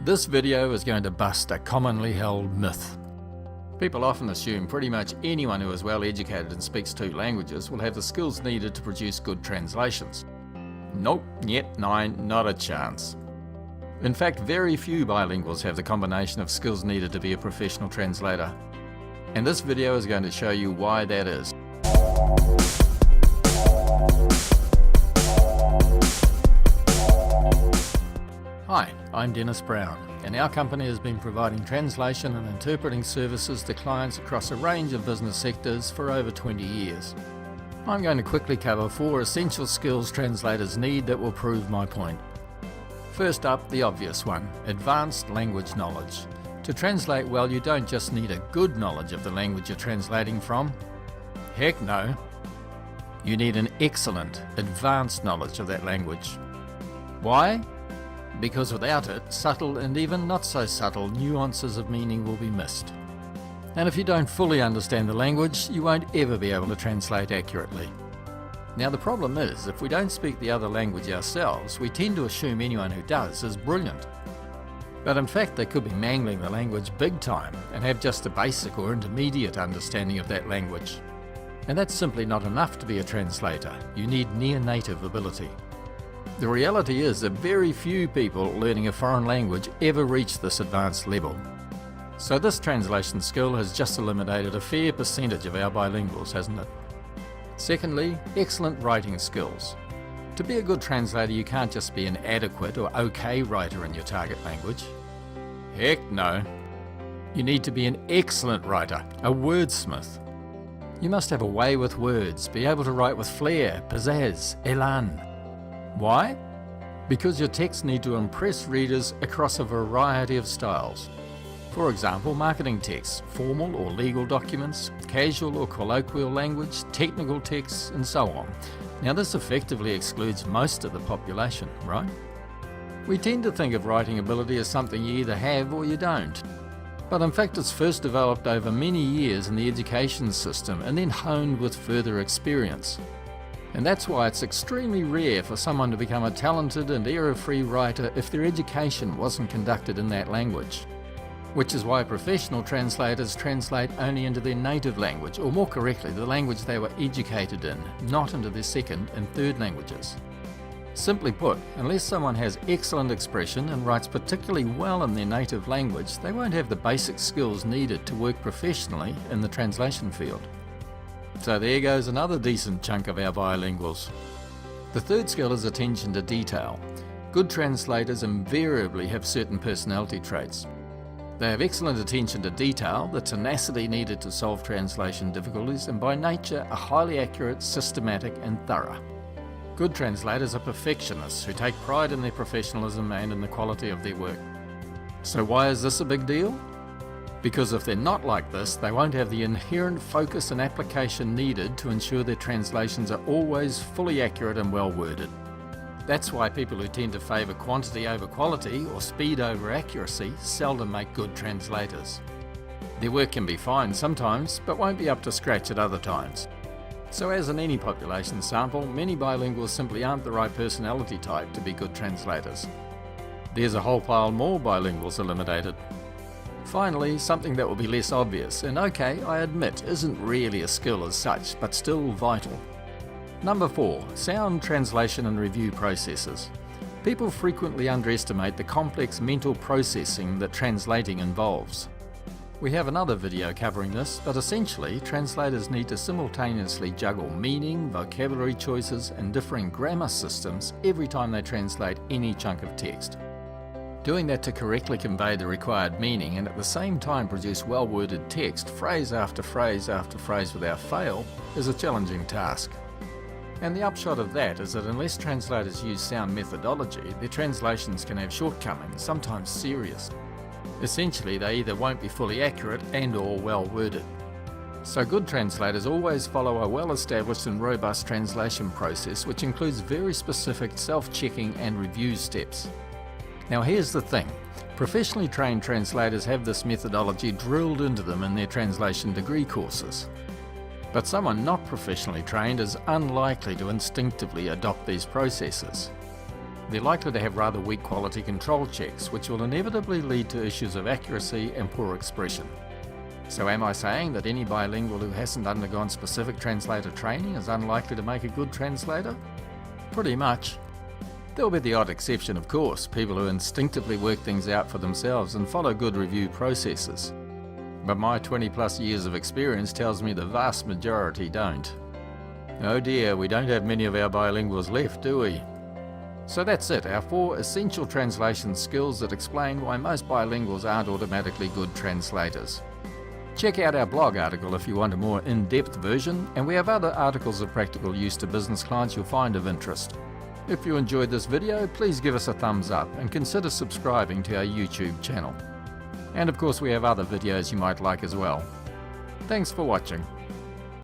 This video is going to bust a commonly held myth. People often assume pretty much anyone who is well educated and speaks 2 languages will have the skills needed to produce good translations. Nope, yet nine, not a chance. In fact, very few bilinguals have the combination of skills needed to be a professional translator. And this video is going to show you why that is. Hi, I'm Dennis Brown, and our company has been providing translation and interpreting services to clients across a range of business sectors for over 20 years. I'm going to quickly cover 4 essential skills translators need that will prove my point. First up, the obvious one, advanced language knowledge. To translate well, you don't just need a good knowledge of the language you're translating from. Heck no. You need an excellent, advanced knowledge of that language. Why? Because without it, subtle and even not so subtle nuances of meaning will be missed. And if you don't fully understand the language, you won't ever be able to translate accurately. Now the problem is, if we don't speak the other language ourselves, we tend to assume anyone who does is brilliant. But in fact, they could be mangling the language big time and have just a basic or intermediate understanding of that language. And that's simply not enough to be a translator. You need near-native ability. The reality is that very few people learning a foreign language ever reach this advanced level. So this translation skill has just eliminated a fair percentage of our bilinguals, hasn't it? Secondly, excellent writing skills. To be a good translator, you can't just be an adequate or okay writer in your target language. Heck no. You need to be an excellent writer, a wordsmith. You must have a way with words, be able to write with flair, pizzazz, elan. Why? Because your texts need to impress readers across a variety of styles. For example, marketing texts, formal or legal documents, casual or colloquial language, technical texts, and so on. Now this effectively excludes most of the population, right? We tend to think of writing ability as something you either have or you don't. But in fact it's first developed over many years in the education system and then honed with further experience. And that's why it's extremely rare for someone to become a talented and error-free writer if their education wasn't conducted in that language. Which is why professional translators translate only into their native language, or more correctly, the language they were educated in, not into their second and third languages. Simply put, unless someone has excellent expression and writes particularly well in their native language, they won't have the basic skills needed to work professionally in the translation field. So there goes another decent chunk of our bilinguals. The third skill is attention to detail. Good translators invariably have certain personality traits. They have excellent attention to detail, the tenacity needed to solve translation difficulties, and by nature are highly accurate, systematic and thorough. Good translators are perfectionists who take pride in their professionalism and in the quality of their work. So why is this a big deal? Because if they're not like this, they won't have the inherent focus and application needed to ensure their translations are always fully accurate and well worded. That's why people who tend to favour quantity over quality or speed over accuracy seldom make good translators. Their work can be fine sometimes, but won't be up to scratch at other times. So as in any population sample, many bilinguals simply aren't the right personality type to be good translators. There's a whole pile more bilinguals eliminated. Finally, something that will be less obvious, and okay, I admit, isn't really a skill as such, but still vital. Number 4, sound translation and review processes. People frequently underestimate the complex mental processing that translating involves. We have another video covering this, but essentially, translators need to simultaneously juggle meaning, vocabulary choices, and differing grammar systems every time they translate any chunk of text. Doing that to correctly convey the required meaning and at the same time produce well-worded text, phrase after phrase after phrase without fail, is a challenging task. And the upshot of that is that unless translators use sound methodology, their translations can have shortcomings, sometimes serious. Essentially, they either won't be fully accurate and/or well-worded. So good translators always follow a well-established and robust translation process which includes very specific self-checking and review steps. Now here's the thing, professionally trained translators have this methodology drilled into them in their translation degree courses. But someone not professionally trained is unlikely to instinctively adopt these processes. They're likely to have rather weak quality control checks, which will inevitably lead to issues of accuracy and poor expression. So am I saying that any bilingual who hasn't undergone specific translator training is unlikely to make a good translator? Pretty much. There'll be the odd exception, of course, people who instinctively work things out for themselves and follow good review processes. But my 20+ years of experience tells me the vast majority don't. Oh dear, we don't have many of our bilinguals left, do we? So that's it, our 4 essential translation skills that explain why most bilinguals aren't automatically good translators. Check out our blog article if you want a more in-depth version, and we have other articles of practical use to business clients you'll find of interest. If you enjoyed this video, please give us a thumbs up and consider subscribing to our YouTube channel. And of course we have other videos you might like as well. Thanks for watching.